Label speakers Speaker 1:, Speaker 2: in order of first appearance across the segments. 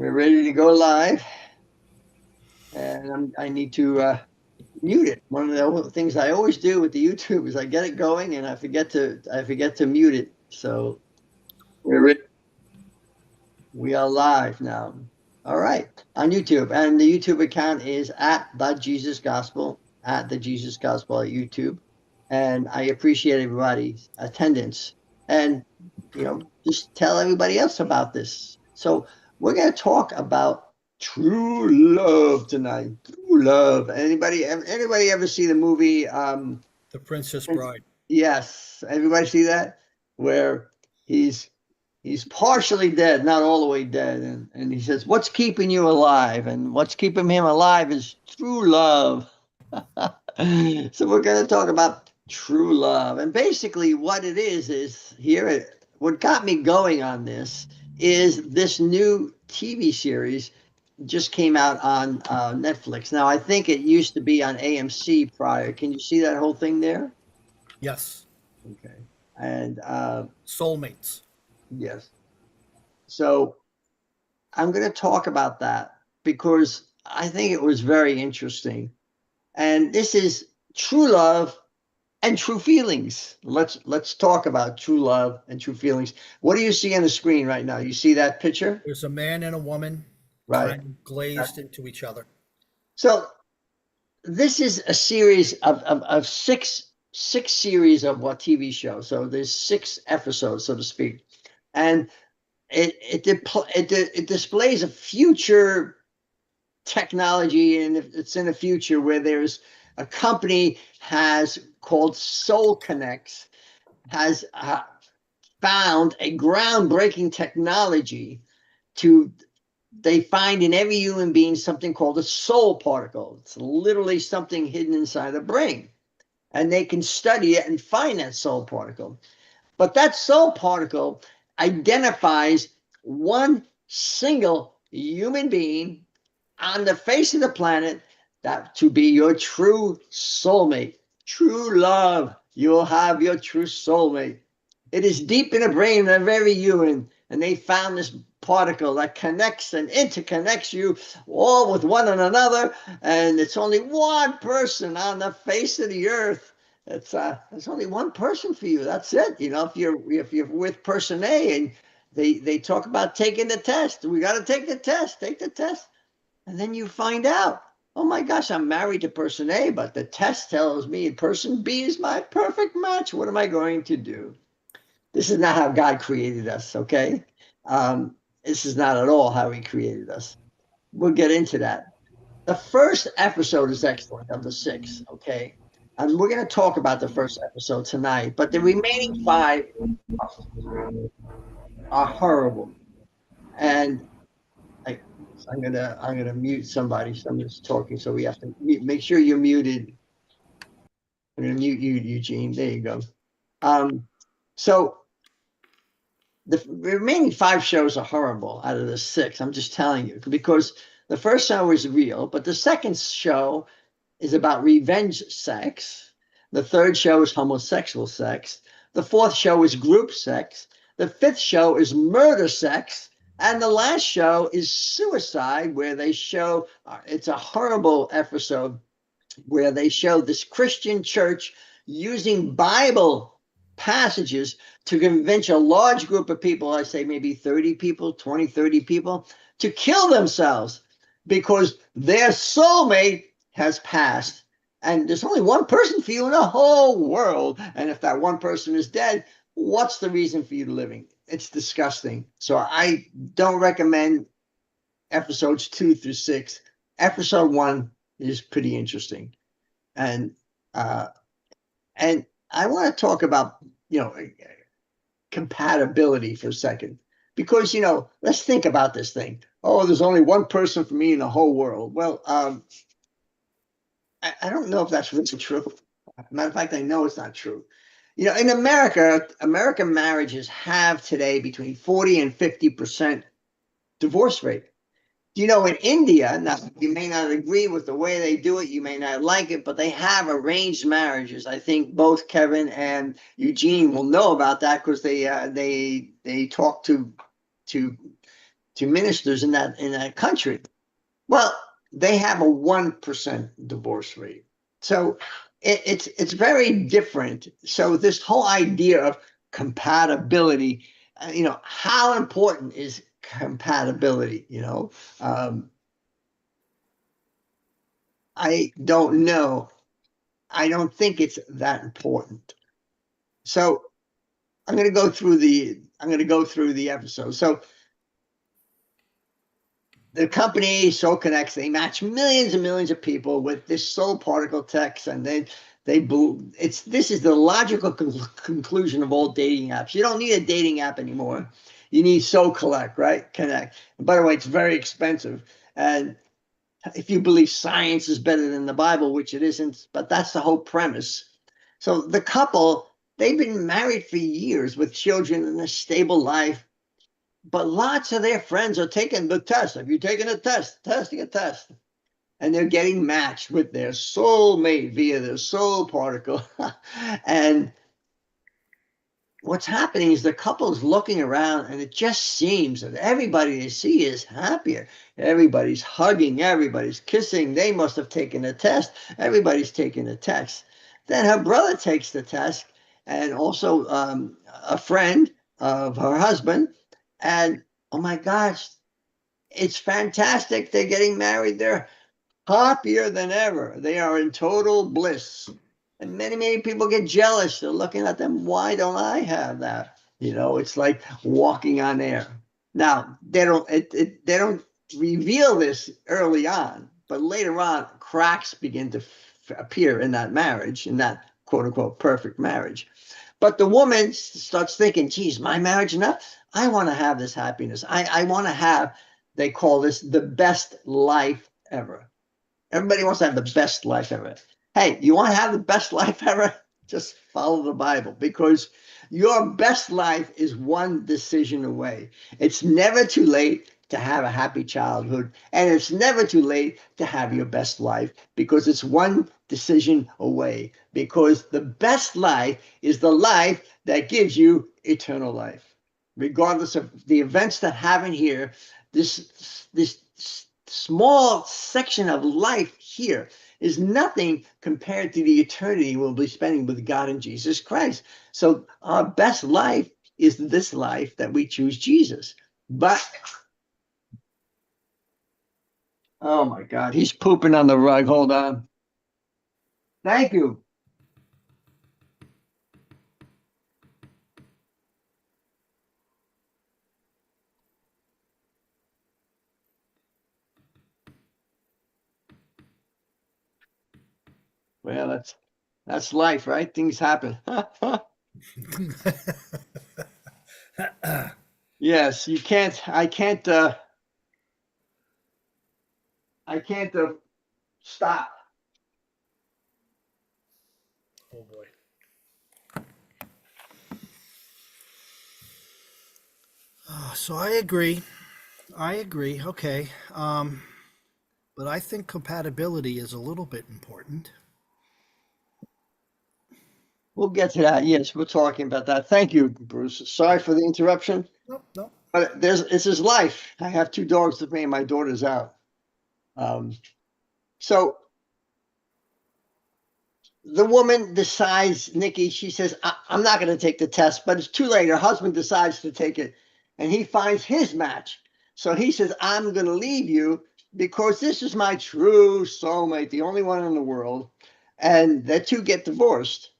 Speaker 1: We're ready to go live, and I need to mute it. One of the things I always do with the YouTube is I get it going and I forget to mute it. So we are live now. All right, on YouTube, and the YouTube account is at the Jesus Gospel at YouTube, and I appreciate everybody's attendance, and just tell everybody else about this. So we're going to talk about true love tonight. True love. Anybody ever see the movie
Speaker 2: The Princess Bride?
Speaker 1: Yes, everybody see that? Where he's partially dead, not all the way dead, and he says, "What's keeping you alive?" And what's keeping him alive is true love. So we're going to talk about true love, and basically what it is here. What got me going on this is this new TV series just came out on Netflix. Now I think it used to be on AMC prior. Can you see that whole thing there?
Speaker 2: Yes.
Speaker 1: Okay. And
Speaker 2: Soulmates.
Speaker 1: yes. So I'm going to talk about that because I think it was very interesting. And this is true love and true feelings. Let's talk about true love and true feelings. What do you see on the screen right now? You see that picture?
Speaker 2: There's a man and a woman
Speaker 1: Right.
Speaker 2: kind of glazed into each other.
Speaker 1: So this is a series of six series of what TV show. So there's 6 episodes, so to speak. And it displays a future technology, and it's in a future where there's a company called Connex has found a groundbreaking technology they find in every human being something called a soul particle. It's literally something hidden inside the brain, and they can study it and find that soul particle. But that soul particle identifies one single human being on the face of the planet that to be your true soulmate, true love. You'll have your true soulmate. It is deep in the brain of every human, and they found this particle that connects and interconnects you all with one another, and it's only one person on the face of the earth. There's only one person for you. That's it. If you're with person A and they talk about taking the test, we got to take the test. Take the test. And then you find out, oh my gosh, I'm married to person A, but the test tells me person B is my perfect match. What am I going to do? This is not how God created us, okay? This is not at all how he created us. We'll get into that. The first episode is excellent of the 6, okay? And we're going to talk about the first episode tonight, but the remaining 5 are horrible. And I'm gonna mute somebody. Somebody's talking, so we have to make sure you're muted. I'm gonna mute you, Eugene. There you go. So the remaining 5 shows are horrible out of the 6. I'm just telling you, because the first show is real, but the second show is about revenge sex. The third show is homosexual sex. The fourth show is group sex. The fifth show is murder sex. And the last show is suicide, where they show, it's a horrible episode where they show this Christian church using Bible passages to convince a large group of people, I say maybe 30 people, 20, 30 people, to kill themselves because their soulmate has passed. And there's only one person for you in the whole world. And if that one person is dead, what's the reason for you living? It's disgusting. So I don't recommend episodes 2 through 6. Episode 1 is pretty interesting. And I want to talk about, compatibility for a second, because, let's think about this thing. Oh, there's only one person for me in the whole world. Well, I don't know if that's really true. Matter of fact, I know it's not true. In America, American marriages have today between 40 and 50% divorce rate. In India, now you may not agree with the way they do it, you may not like it, but they have arranged marriages. I think both Kevin and Eugene will know about that because they talk to ministers in that country. Well, they have a 1% divorce rate. So it's very different. So this whole idea of compatibility, how important is compatibility? I don't know. I don't think it's that important. So I'm going to go through the episode. So the company Connex, they match millions and millions of people with this soul particle text, and this is the logical conclusion of all dating apps. You don't need a dating app anymore. You need Connect, right? Connect. And by the way, it's very expensive. And if you believe science is better than the Bible, which it isn't, but that's the whole premise. So the couple, they've been married for years with children and a stable life. But lots of their friends are taking the test. Have you taken a test? Testing a test. And they're getting matched with their soulmate via their soul particle. And what's happening is the couple's looking around, and it just seems that everybody they see is happier. Everybody's hugging, everybody's kissing. They must have taken a test. Everybody's taking a test. Then her brother takes the test, and also a friend of her husband. And oh my gosh, it's fantastic. They're getting married. They're happier than ever. They are in total bliss. And many, many people get jealous. They're looking at them. Why don't I have that? It's like walking on air. Now, they don't reveal this early on, but later on, cracks begin to appear in that marriage, in that quote unquote perfect marriage. But the woman starts thinking, geez, my marriage enough? I want to have this happiness. I want to have, they call this the best life ever. Everybody wants to have the best life ever. Hey, you want to have the best life ever? Just follow the Bible, because your best life is one decision away. It's never too late to have a happy childhood, and it's never too late to have your best life, because it's one decision away. Because the best life is the life that gives you eternal life. Regardless of the events that happen here, this small section of life here is nothing compared to the eternity we'll be spending with God and Jesus Christ. So our best life is this life that we choose Jesus. But oh my God, he's pooping on the rug. Hold on. Thank you. Well, that's life, right? Things happen. Yes, you can't. I can't stop.
Speaker 2: Oh boy. So I agree. Okay. But I think compatibility is a little bit important.
Speaker 1: We'll get to that. Yes, we're talking about that. Thank you, Bruce. Sorry for the interruption.
Speaker 2: No.
Speaker 1: But it's his life. I have 2 dogs with me, and my daughter's out. So the woman decides, Nikki, she says, I'm not going to take the test, but it's too late. Her husband decides to take it, and he finds his match. So he says, I'm going to leave you because this is my true soulmate, the only one in the world. And the 2 get divorced.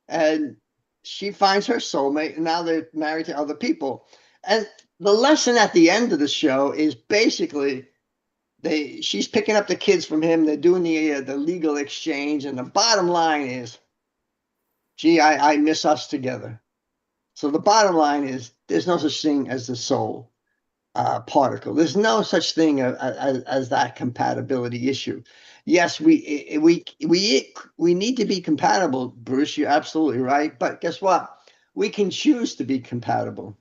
Speaker 1: And she finds her soulmate, and now they're married to other people. And the lesson at the end of the show is basically she's picking up the kids from him. They're doing the legal exchange, and the bottom line is, gee, I miss us together. So the bottom line is, there's no such thing as the soul particle. There's no such thing as that compatibility issue. Yes, we need to be compatible, Bruce. You're absolutely right. But guess what? We can choose to be compatible.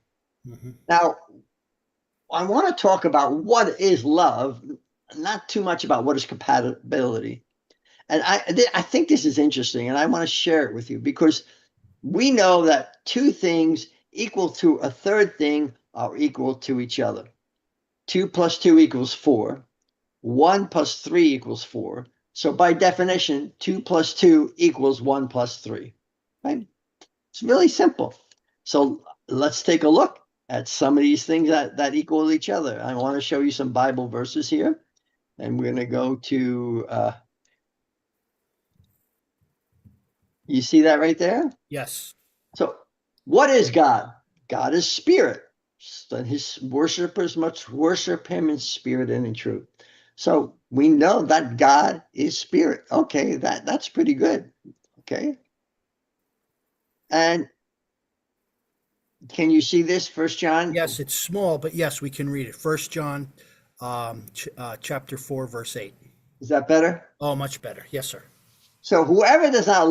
Speaker 2: Mm-hmm.
Speaker 1: Now, I want to talk about what is love, not too much about what is compatibility. And I think this is interesting, and I want to share it with you, because we know that 2 things equal to a third thing are equal to each other. 2 plus 2 equals 4. 1 plus 3 equals 4. So by definition, 2 plus 2 equals 1 plus 3. Right? It's really simple. So let's take a look at some of these things that equal each other. I want to show you some Bible verses here. And we're going to go to, you see that right there?
Speaker 2: Yes.
Speaker 1: So what is God? God is spirit. So his worshipers must worship him in spirit and in truth. So we know that God is spirit. Okay, that's pretty good. Okay. And can you see this, First John?
Speaker 2: Yes, it's small, but yes, we can read it. First John, chapter 4, verse 8.
Speaker 1: Is that better?
Speaker 2: Oh, much better. Yes, sir.
Speaker 1: So whoever does not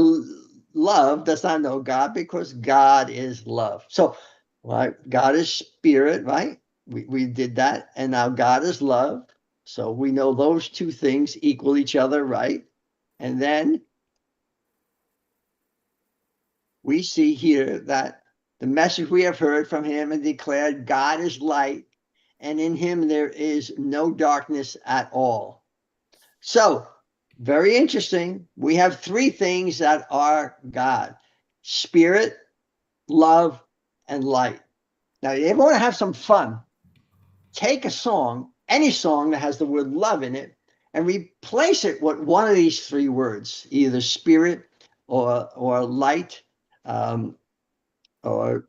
Speaker 1: love does not know God, because God is love. So, right, God is spirit, right? We did that, and now God is love. So we know those two things equal each other, right? And then we see here that the message we have heard from him and declared, God is light, and in him there is no darkness at all. So, very interesting. We have three things that are God: spirit, love, and light. Now, you want to have some fun. Take a song, any song that has the word love in it, and replace it with one of these three words, either spirit or light, um, or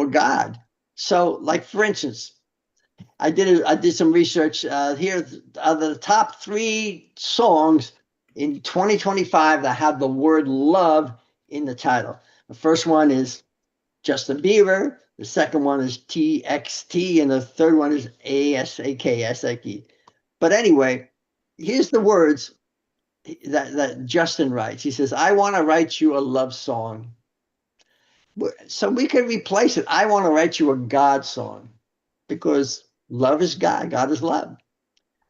Speaker 1: God. So, like for instance, I did some research here. Are the top three songs in 2025 that have the word love in the title. The first one is Justin Bieber. The second one is TXT, and the third one is ASAK. But anyway, here's the words that Justin writes. He says, "I want to write you a love song." So we could replace it. I want to write you a God song, because love is God. God is love.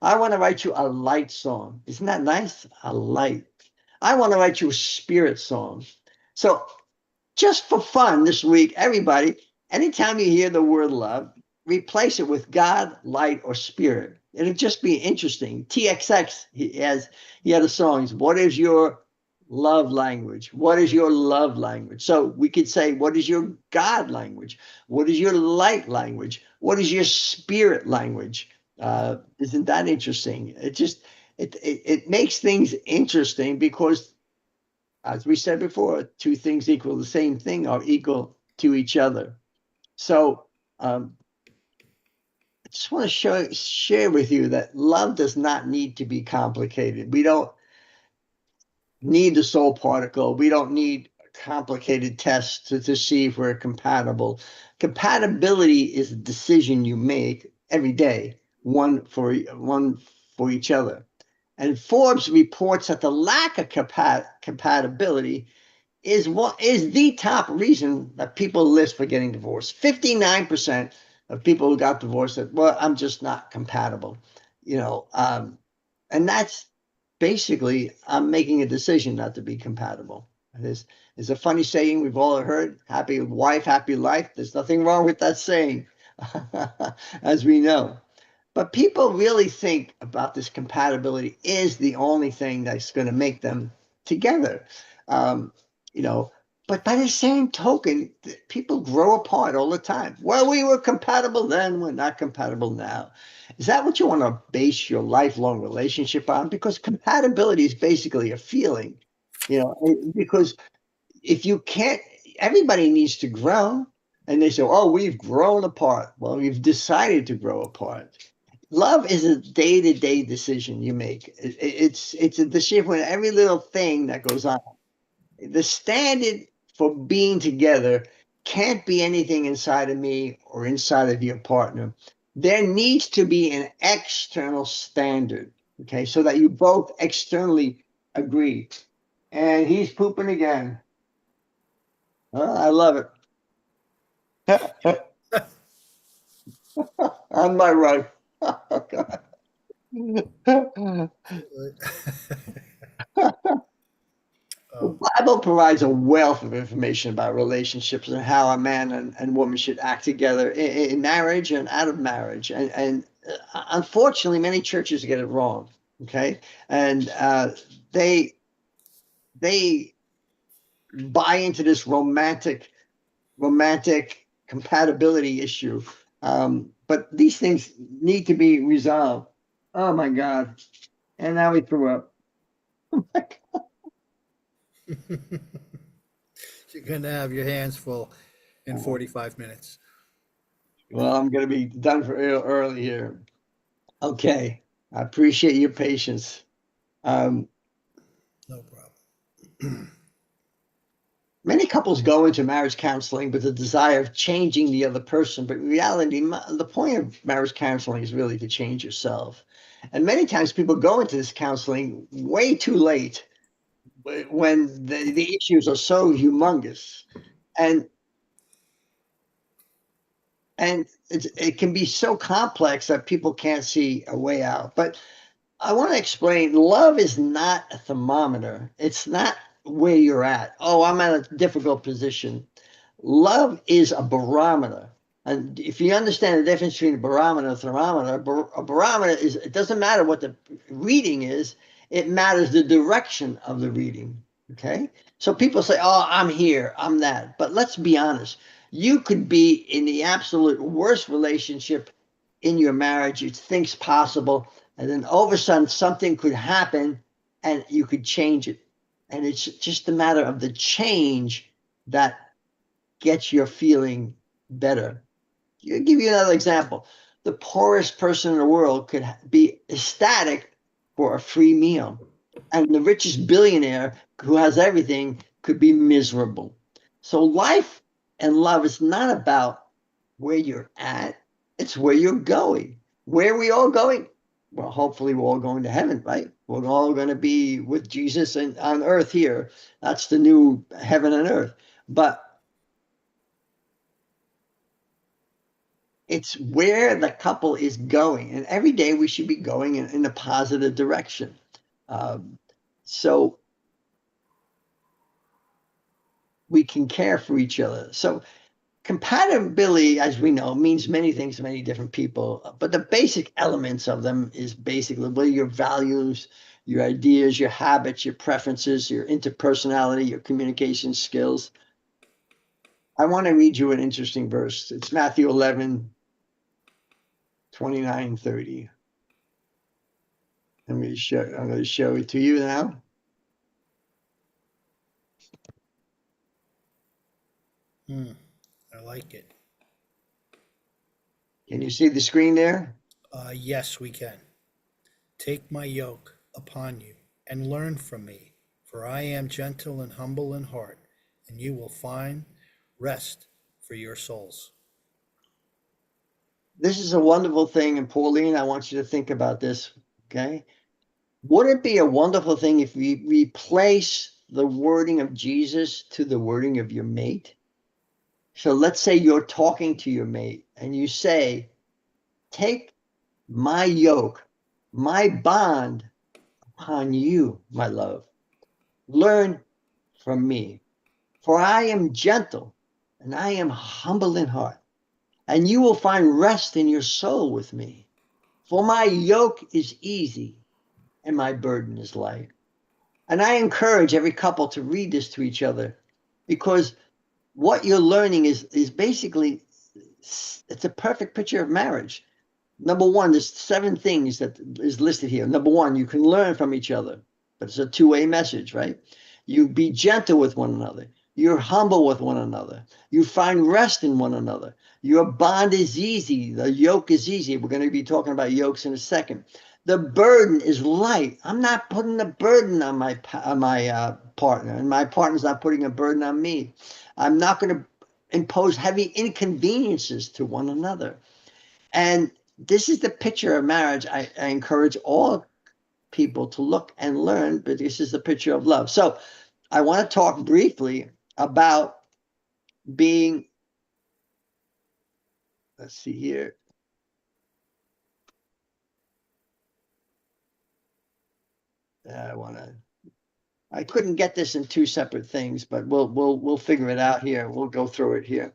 Speaker 1: I want to write you a light song. Isn't that nice? A light. I want to write you a spirit song. So just for fun this week, everybody, anytime you hear the word love, replace it with God, light, or spirit. It'll just be interesting. TXX, he had a song. What is your love language? What is your love language? So we could say, what is your God language? What is your light language? What is your spirit language? Isn't that interesting? It makes things interesting, because as we said before, two things equal the same thing or equal to each other. So I just want to share with you that love does not need to be complicated. We don't need the soul particle. We don't need complicated tests to see if we're compatible. Compatibility is a decision you make every day, one for each other. And Forbes reports that the lack of compatibility is the top reason that people list for getting divorced. 59% of people who got divorced said, "Well, I'm just not compatible," and that's basically, I'm making a decision not to be compatible. There's a funny saying we've all heard: "Happy wife, happy life." There's nothing wrong with that saying, as we know. But people really think about this compatibility is the only thing that's going to make them together. Um, but by the same token, people grow apart all the time. Well, we were compatible then, we're not compatible now. Is that what you want to base your lifelong relationship on? Because compatibility is basically a feeling, because if you can't, everybody needs to grow. And they say, "Oh, we've grown apart." Well, you've decided to grow apart. Love is a day-to-day decision you make. It's a decision with every little thing that goes on. The standard for being together can't be anything inside of me or inside of your partner. There needs to be an external standard, okay, so that you both externally agree. And he's pooping again. I love it. On my right. Oh, God. The Bible provides a wealth of information about relationships and how a man and woman should act together in marriage and out of marriage. And unfortunately, many churches get it wrong. Okay, and they buy into this romantic compatibility issue. But these things need to be resolved. Oh my God! And now we threw up.
Speaker 2: You're going to have your hands full in 45 minutes.
Speaker 1: Well, I'm going to be done for early here. Okay, I appreciate your patience. Um,
Speaker 2: No problem.
Speaker 1: Many couples go into marriage counseling with the desire of changing the other person, but in reality, the point of marriage counseling is really to change yourself. And many times people go into this counseling way too late when the issues are so humongous. And it can be so complex that people can't see a way out. But I want to explain, love is not a thermometer. It's not where you're at. Oh, I'm at a difficult position. Love is a barometer. And if you understand the difference between a barometer and a thermometer, a barometer is, it doesn't matter what the reading is, it matters the direction of the reading. Okay? So people say, oh, I'm here, I'm that. But let's be honest. You could be in the absolute worst relationship in your marriage you think's possible, and then all of a sudden something could happen and you could change it. And it's just a matter of the change that gets your feeling better. I'll give you another example. The poorest person in the world could be ecstatic for a free meal, and the richest billionaire who has everything could be miserable. So life and love is not about where you're at, it's where you're going. Where are we all going? Well, hopefully we're all going to heaven, right? We're all going to be with Jesus and on earth here. That's the new heaven and earth. But it's where the couple is going. And every day we should be going in a positive direction. So we can care for each other. So compatibility, as we know, means many things to many different people. But the basic elements of them is basically what are your values, your ideas, your habits, your preferences, your interpersonality, your communication skills. I want to read you an interesting verse. It's Matthew 11, 29, 30. I'm going to show it to you now.
Speaker 2: I like it.
Speaker 1: Can you see the screen there?
Speaker 2: Yes, we can. Take my yoke upon you and learn from me, for I am gentle and humble in heart, and you will find rest for your souls.
Speaker 1: This is a wonderful thing. And Pauline, I want you to think about this. Okay. Would it be a wonderful thing if we replace the wording of Jesus to the wording of your mate? So let's say you're talking to your mate and you say, take my yoke, my bond upon you, my love. Learn from me, for I am gentle and I am humble in heart, and you will find rest in your soul with me. For my yoke is easy and my burden is light. And I encourage every couple to read this to each other, because what you're learning is basically, it's a perfect picture of marriage. Number one, there's 7 things that is listed here. Number one, you can learn from each other, but it's a two-way message, right? You be gentle with one another. You're humble with one another. You find rest in one another. Your bond is easy. The yoke is easy. We're going to be talking about yokes in a second. The burden is light. I'm not putting a burden on my partner, and my partner's not putting a burden on me. I'm not going to impose heavy inconveniences to one another. And this is the picture of marriage. I encourage all people to look and learn, but this is the picture of love. So I want to talk briefly about being, let's see here. I want to, I couldn't get this in two separate things, but we'll figure it out here. We'll go through it here.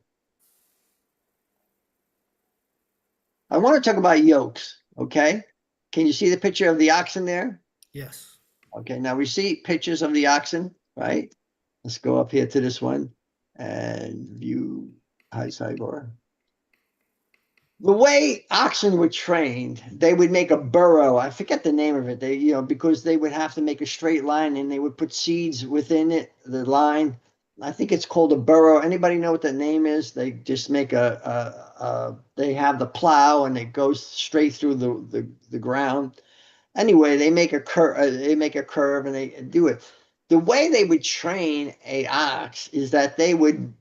Speaker 1: I want to talk about yokes, okay? Can you see the picture of the oxen there?
Speaker 2: Yes.
Speaker 1: Okay, now we see pictures of the oxen, right? Let's go up here to this one and view high sidebar. The way oxen were trained, they would make a burrow. I forget the name of it. They, because they would have to make a straight line and they would put seeds within it, the line. I think it's called a burrow. Anybody know what the name is? They just make they have the plow and it goes straight through the ground. Anyway, they make a curve. They make a curve and they do it. The way they would train a ox is that they would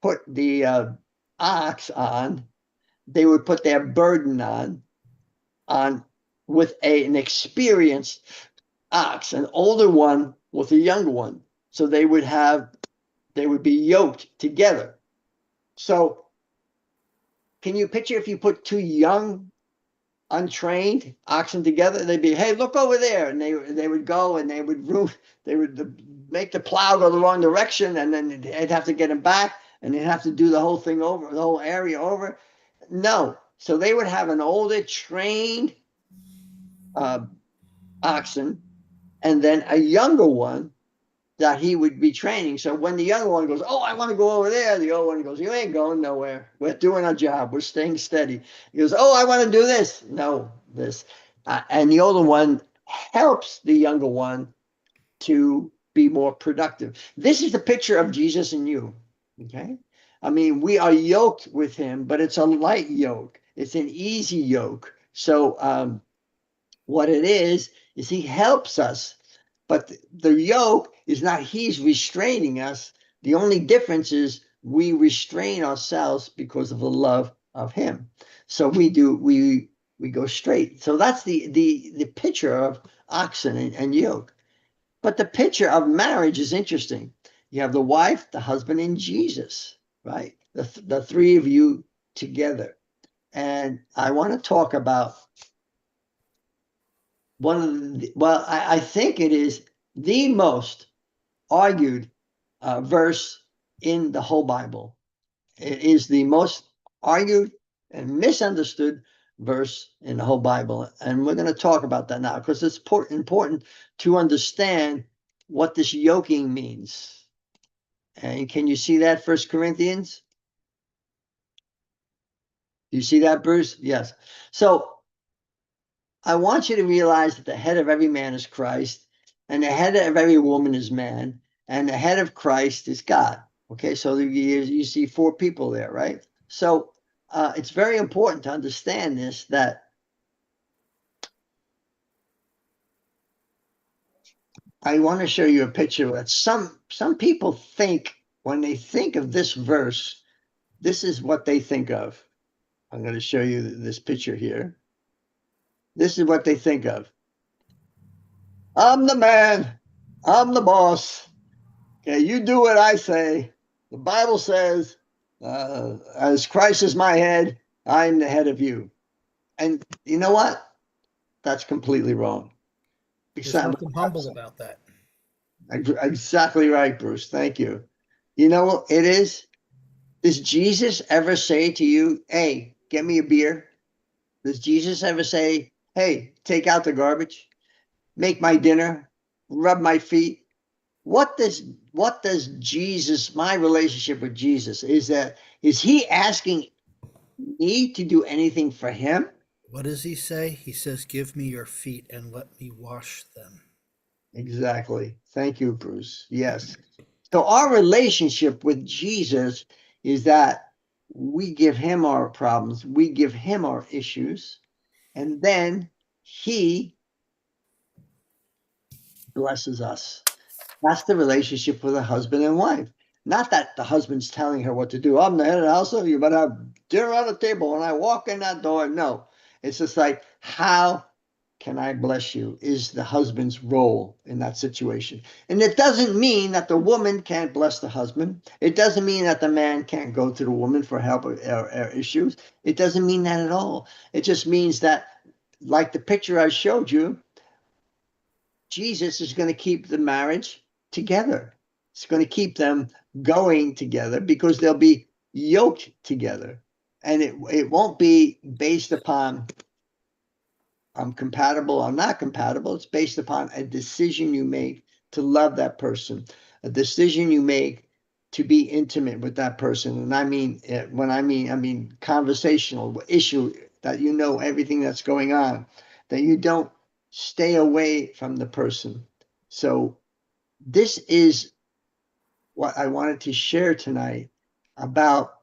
Speaker 1: put the ox on. They would put their burden on with an experienced ox, an older one with a younger one. So they would be yoked together. So can you picture if you put two young, untrained oxen together? They'd be, hey, look over there, and they would go and they would make the plow go the wrong direction, and then they'd have to get them back, and they'd have to do the whole thing over, the whole area over. No, so they would have an older, trained oxen, and then a younger one that he would be training. So when the younger one goes, oh, I want to go over there, the old one goes, you ain't going nowhere. We're doing our job. We're staying steady. He goes, oh, I want to do this. No, this. And the older one helps the younger one to be more productive. This is the picture of Jesus and you. Okay. I mean, we are yoked with him, but it's a light yoke. It's an easy yoke. So what it is he helps us, but the yoke is not he's restraining us. The only difference is we restrain ourselves because of the love of him. So we go straight. So that's the picture of oxen and yoke. But the picture of marriage is interesting. You have the wife, the husband, and Jesus, right? The three of you together. And I want to talk about I think it is the most argued verse in the whole Bible. It is the most argued and misunderstood verse in the whole Bible. And we're going to talk about that now because it's important to understand what this yoking means. And can you see that, 1 Corinthians? Do you see that, Bruce? Yes. So I want you to realize that the head of every man is Christ, and the head of every woman is man, and the head of Christ is God. Okay, so you see four people there, right? So it's very important to understand this, that I want to show you a picture that some people think when they think of this verse, this is what they think of. I'm going to show you this picture here. This is what they think of. I'm the man. I'm the boss. Okay, you do what I say. The Bible says, as Christ is my head, I'm the head of you. And you know what? That's completely wrong.
Speaker 2: There's nothing humble about that.
Speaker 1: Exactly right, Bruce. Thank you. You know what it is? Does Jesus ever say to you, hey, get me a beer? Does Jesus ever say, hey, take out the garbage, make my dinner, rub my feet? What does Jesus, my relationship with Jesus, is he asking me to do anything for him?
Speaker 2: What does he say? He says, give me your feet and let me wash them.
Speaker 1: Exactly. Thank you, Bruce. Yes. So our relationship with Jesus is that we give him our problems, we give him our issues, and then he blesses us. That's the relationship with a husband and wife. Not that the husband's telling her what to do. I'm the head of the house, so you better have dinner on the table when I walk in that door. No, it's just like, how can I bless you is the husband's role in that situation. And it doesn't mean that the woman can't bless the husband. It doesn't mean that the man can't go to the woman for help or issues. It doesn't mean that at all. It just means that, like the picture I showed you, Jesus is going to keep the marriage together. It's going to keep them going together because they'll be yoked together. And it won't be based upon I'm compatible, I'm not compatible. It's based upon a decision you make to love that person, a decision you make to be intimate with that person. And I mean, I mean conversational issue that you know everything that's going on, that you don't stay away from the person. So this is what I wanted to share tonight about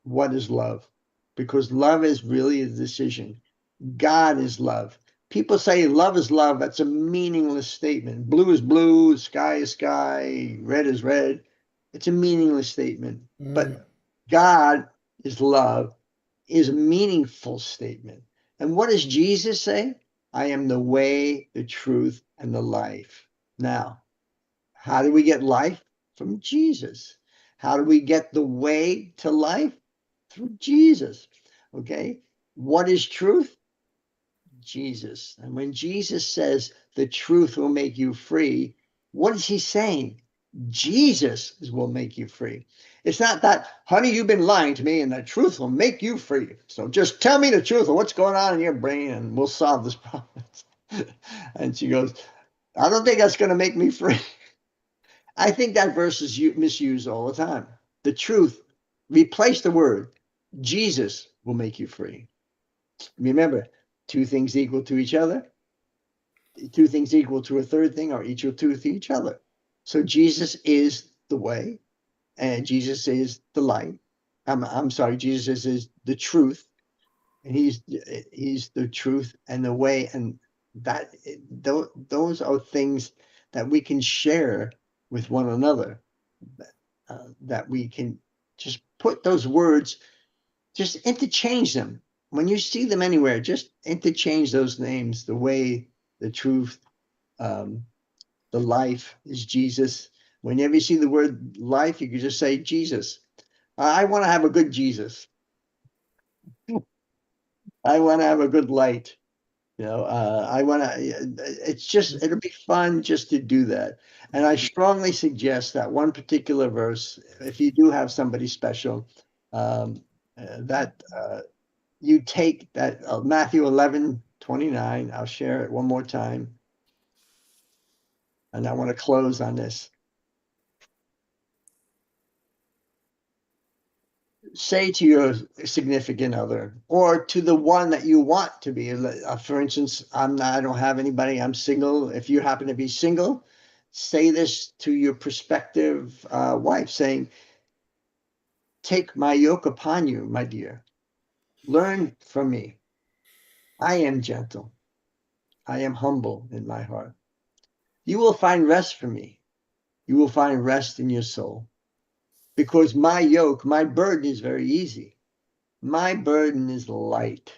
Speaker 1: what is love, because love is really a decision. God is love. People say love is love. That's a meaningless statement. Blue is blue, sky is sky, red is red. It's a meaningless statement. But God is love is a meaningful statement. And what does Jesus say? I am the way, the truth, and the life. Now, how do we get life? From Jesus. How do we get the way to life? Through Jesus. Okay. What is truth? Jesus. And when Jesus says the truth will make you free, what is he saying? Jesus will make you free. It's not that, honey, you've been lying to me and the truth will make you free. So just tell me the truth of what's going on in your brain and we'll solve this problem. And she goes, I don't think that's going to make me free. I think that verse is misused all the time. The truth, replace the word. Jesus will make you free. Remember, two things equal to each other. Two things equal to a third thing are equal to each other. So Jesus is the way, and Jesus is the light. I'm sorry, Jesus is the truth, and he's the truth and the way, and that those are things that we can share with one another. That we can just put those words, just interchange them. When you see them anywhere, just interchange those names. The way, the truth, the life is Jesus. Whenever you see the word life, you can just say Jesus. I want to have a good Jesus. I want to have a good light. I want to, it's just, it'll be fun just to do that. And I strongly suggest that one particular verse, if you do have somebody special, that you take that Matthew 11:29. I'll share it one more time. And I want to close on this. Say to your significant other or to the one that you want to be. For instance, I don't have anybody, I'm single. If you happen to be single, say this to your prospective wife, saying, take my yoke upon you, my dear. Learn from me. I am gentle. I am humble in my heart. You will find rest for me. You will find rest in your soul. Because my yoke, my burden is very easy. My burden is light.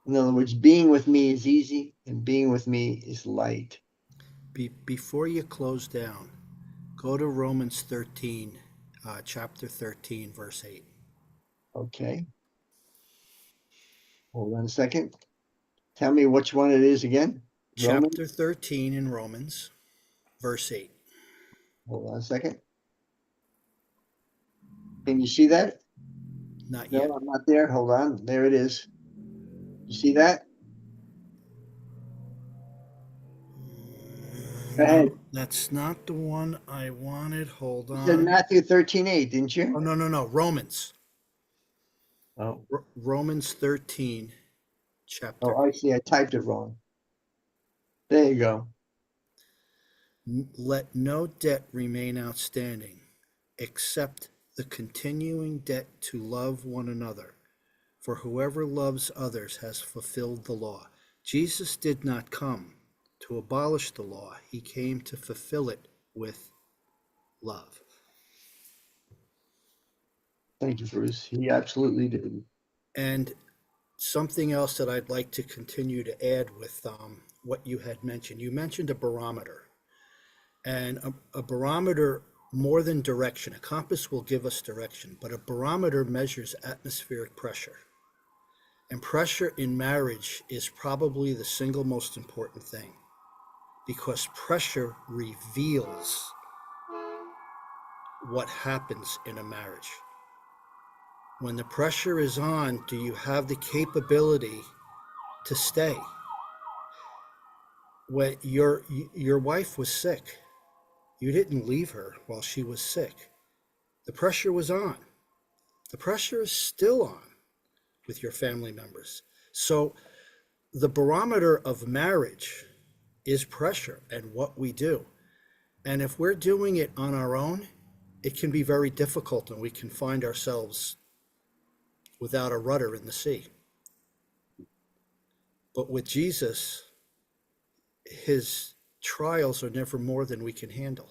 Speaker 1: In other words, being with me is easy and being with me is light.
Speaker 2: Before you close down, go to Romans 13, chapter 13, verse 8.
Speaker 1: Okay. Hold on a second. Tell me which one it is again. Romans.
Speaker 2: Chapter 13 in Romans, verse 8.
Speaker 1: Hold on a second. Can you see that?
Speaker 2: Not
Speaker 1: No,
Speaker 2: yet.
Speaker 1: I'm not there. Hold on. There it is. You see that? Go ahead.
Speaker 2: No, that's not the one I wanted. Hold
Speaker 1: You said
Speaker 2: on.
Speaker 1: Matthew 13:8, didn't you?
Speaker 2: Oh, no. Romans.
Speaker 1: Oh.
Speaker 2: Romans 13, chapter.
Speaker 1: Oh, I see. I typed it wrong. There you go.
Speaker 2: Let no debt remain outstanding, except the continuing debt to love one another. For whoever loves others has fulfilled the law. Jesus did not come to abolish the law. He came to fulfill it with love.
Speaker 1: Thank you, Bruce. He absolutely did.
Speaker 2: And something else that I'd like to continue to add with what you had mentioned. You mentioned a barometer. And a barometer, more than direction, a compass will give us direction, but a barometer measures atmospheric pressure. And pressure in marriage is probably the single most important thing, because pressure reveals what happens in a marriage. When the pressure is on, do you have the capability to stay? When your wife was sick, you didn't leave her while she was sick. The pressure was on. The pressure is still on with your family members. So the barometer of marriage is pressure and what we do. And if we're doing it on our own, it can be very difficult and we can find ourselves without a rudder in the sea. But with Jesus, his trials are never more than we can handle.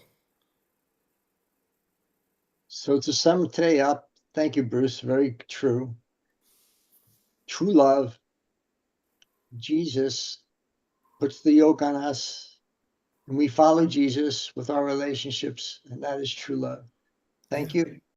Speaker 1: So to sum today up, thank you, Bruce. Very true. True love. Jesus puts the yoke on us, and we follow Jesus with our relationships, and that is true love. Thank you.